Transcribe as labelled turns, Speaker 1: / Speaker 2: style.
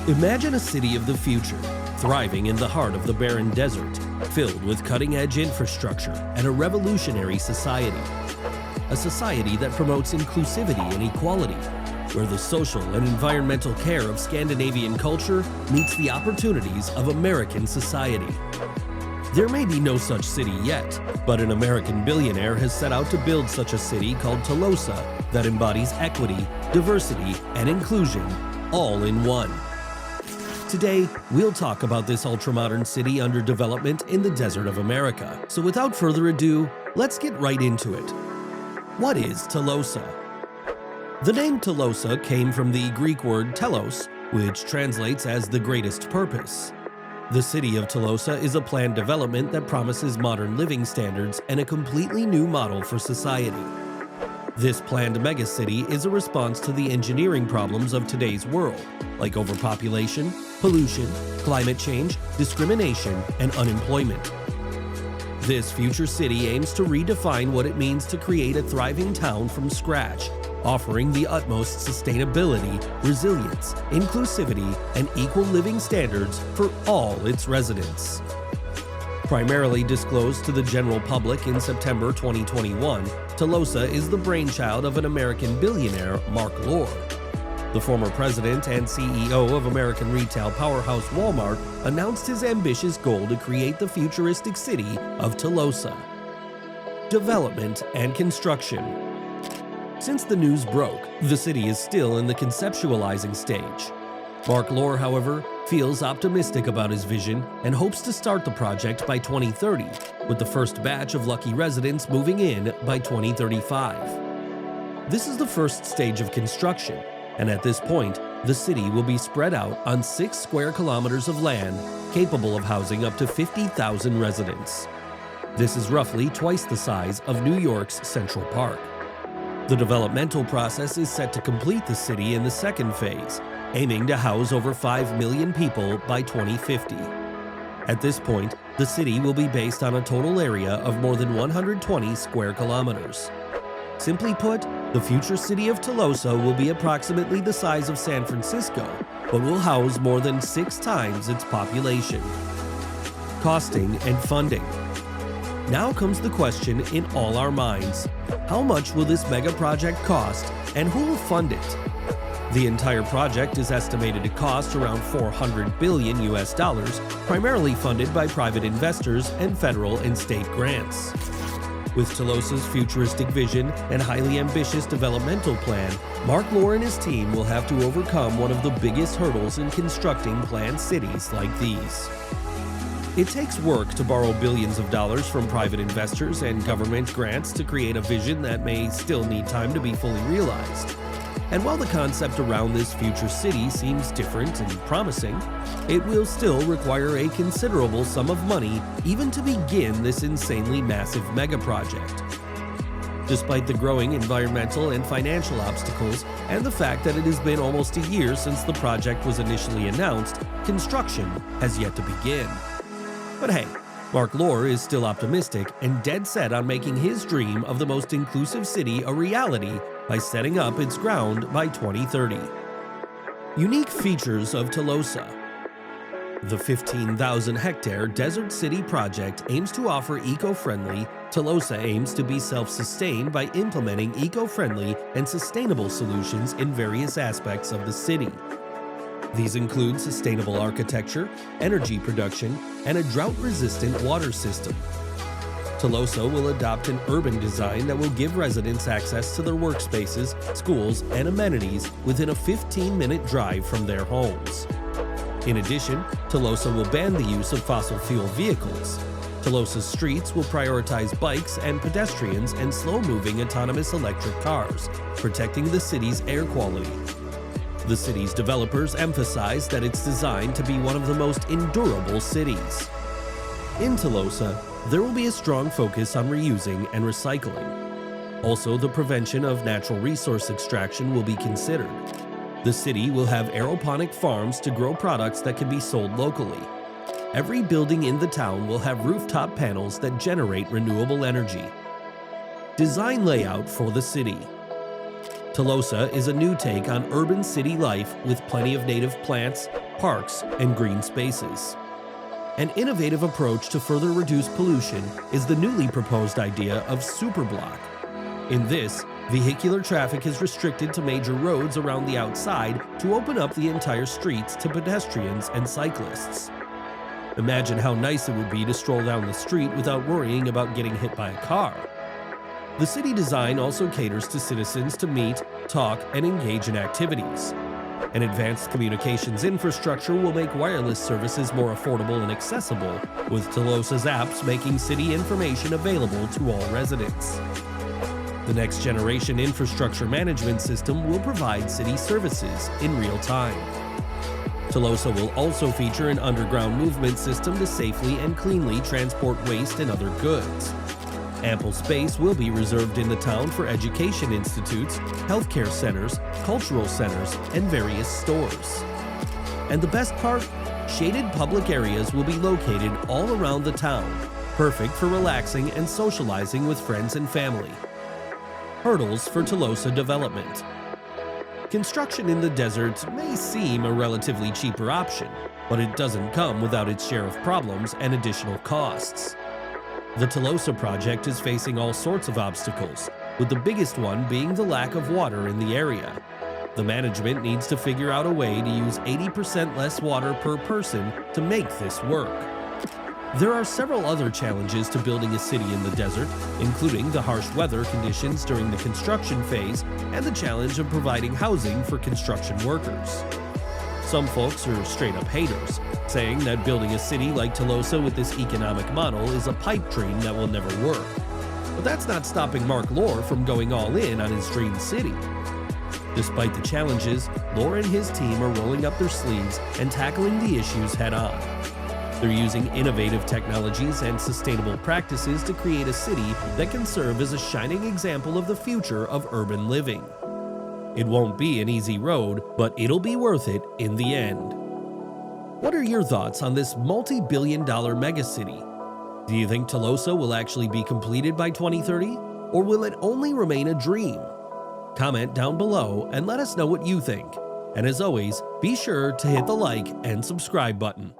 Speaker 1: Imagine a city of the future, thriving in the heart of the barren desert, filled with cutting-edge infrastructure and a revolutionary society. A society that promotes inclusivity and equality, where the social and environmental care of Scandinavian culture meets the opportunities of American society. There may be no such city yet, but an American billionaire has set out to build such a city called Telosa that embodies equity, diversity, and inclusion, all in one. Today, we'll talk about this ultramodern city under development in the desert of America. So without further ado, let's get right into it. What is Telosa? The name Telosa came from the Greek word telos, which translates as the greatest purpose. The city of Telosa is a planned development that promises modern living standards and a completely new model for society. This planned megacity is a response to the engineering problems of today's world, like overpopulation, pollution, climate change, discrimination, and unemployment. This future city aims to redefine what it means to create a thriving town from scratch, offering the utmost sustainability, resilience, inclusivity, and equal living standards for all its residents. Primarily disclosed to the general public in September 2021, Telosa is the brainchild of an American billionaire, Mark Lore. The former president and CEO of American retail powerhouse Walmart announced his ambitious goal to create the futuristic city of Telosa. Development and construction. Since the news broke, the city is still in the conceptualizing stage. Mark Lore, however, feels optimistic about his vision and hopes to start the project by 2030, with the first batch of lucky residents moving in by 2035. This is the first stage of construction, and at this point, the city will be spread out on 6 square kilometers of land capable of housing up to 50,000 residents. This is roughly twice the size of New York's Central Park. The developmental process is set to complete the city in the second phase, aiming to house over 5 million people by 2050. At this point, the city will be based on a total area of more than 120 square kilometers. Simply put, the future city of Telosa will be approximately the size of San Francisco, but will house more than 6 times its population. Costing and funding. Now comes the question in all our minds: how much will this mega project cost, and who will fund it? The entire project is estimated to cost around $400 billion, primarily funded by private investors and federal and state grants. With Telosa's futuristic vision and highly ambitious developmental plan, Mark Lore and his team will have to overcome one of the biggest hurdles in constructing planned cities like these. It takes work to borrow billions of dollars from private investors and government grants to create a vision that may still need time to be fully realized. And while the concept around this future city seems different and promising, it will still require a considerable sum of money even to begin this insanely massive mega project. Despite the growing environmental and financial obstacles and the fact that it has been almost a year since the project was initially announced, construction has yet to begin. But hey, Mark Lore is still optimistic and dead set on making his dream of the most inclusive city a reality by setting up its ground by 2030. Unique features of Telosa. The 15,000-hectare Desert City project aims to offer eco-friendly. Telosa aims to be self-sustained by implementing eco-friendly and sustainable solutions in various aspects of the city. These include sustainable architecture, energy production, and a drought-resistant water system. Telosa will adopt an urban design that will give residents access to their workspaces, schools, and amenities within a 15-minute drive from their homes. In addition, Telosa will ban the use of fossil fuel vehicles. Telosa's streets will prioritize bikes and pedestrians and slow-moving autonomous electric cars, protecting the city's air quality. The city's developers emphasize that it's designed to be one of the most endurable cities. In Telosa, there will be a strong focus on reusing and recycling. Also, the prevention of natural resource extraction will be considered. The city will have aeroponic farms to grow products that can be sold locally. Every building in the town will have rooftop panels that generate renewable energy. Design layout for the city. Telosa is a new take on urban city life with plenty of native plants, parks, and green spaces. An innovative approach to further reduce pollution is the newly proposed idea of superblock. In this, vehicular traffic is restricted to major roads around the outside to open up the entire streets to pedestrians and cyclists. Imagine how nice it would be to stroll down the street without worrying about getting hit by a car. The city design also caters to citizens to meet, talk, and engage in activities. An advanced communications infrastructure will make wireless services more affordable and accessible, with Telosa's apps making city information available to all residents. The next generation infrastructure management system will provide city services in real time. Telosa will also feature an underground movement system to safely and cleanly transport waste and other goods. Ample space will be reserved in the town for education institutes, healthcare centers, cultural centers, and various stores. And the best part? Shaded public areas will be located all around the town, perfect for relaxing and socializing with friends and family. Hurdles for Telosa development. Construction in the desert may seem a relatively cheaper option, but it doesn't come without its share of problems and additional costs. The Telosa project is facing all sorts of obstacles, with the biggest one being the lack of water in the area. The management needs to figure out a way to use 80% less water per person to make this work. There are several other challenges to building a city in the desert, including the harsh weather conditions during the construction phase and the challenge of providing housing for construction workers. Some folks are straight-up haters, saying that building a city like Telosa with this economic model is a pipe dream that will never work. But that's not stopping Mark Lohr from going all in on his dream city. Despite the challenges, Lohr and his team are rolling up their sleeves and tackling the issues head-on. They're using innovative technologies and sustainable practices to create a city that can serve as a shining example of the future of urban living. It won't be an easy road, but it'll be worth it in the end. What are your thoughts on this multi-billion-dollar megacity? Do you think Telosa will actually be completed by 2030, or will it only remain a dream? Comment down below and let us know what you think. And as always, be sure to hit the like and subscribe button.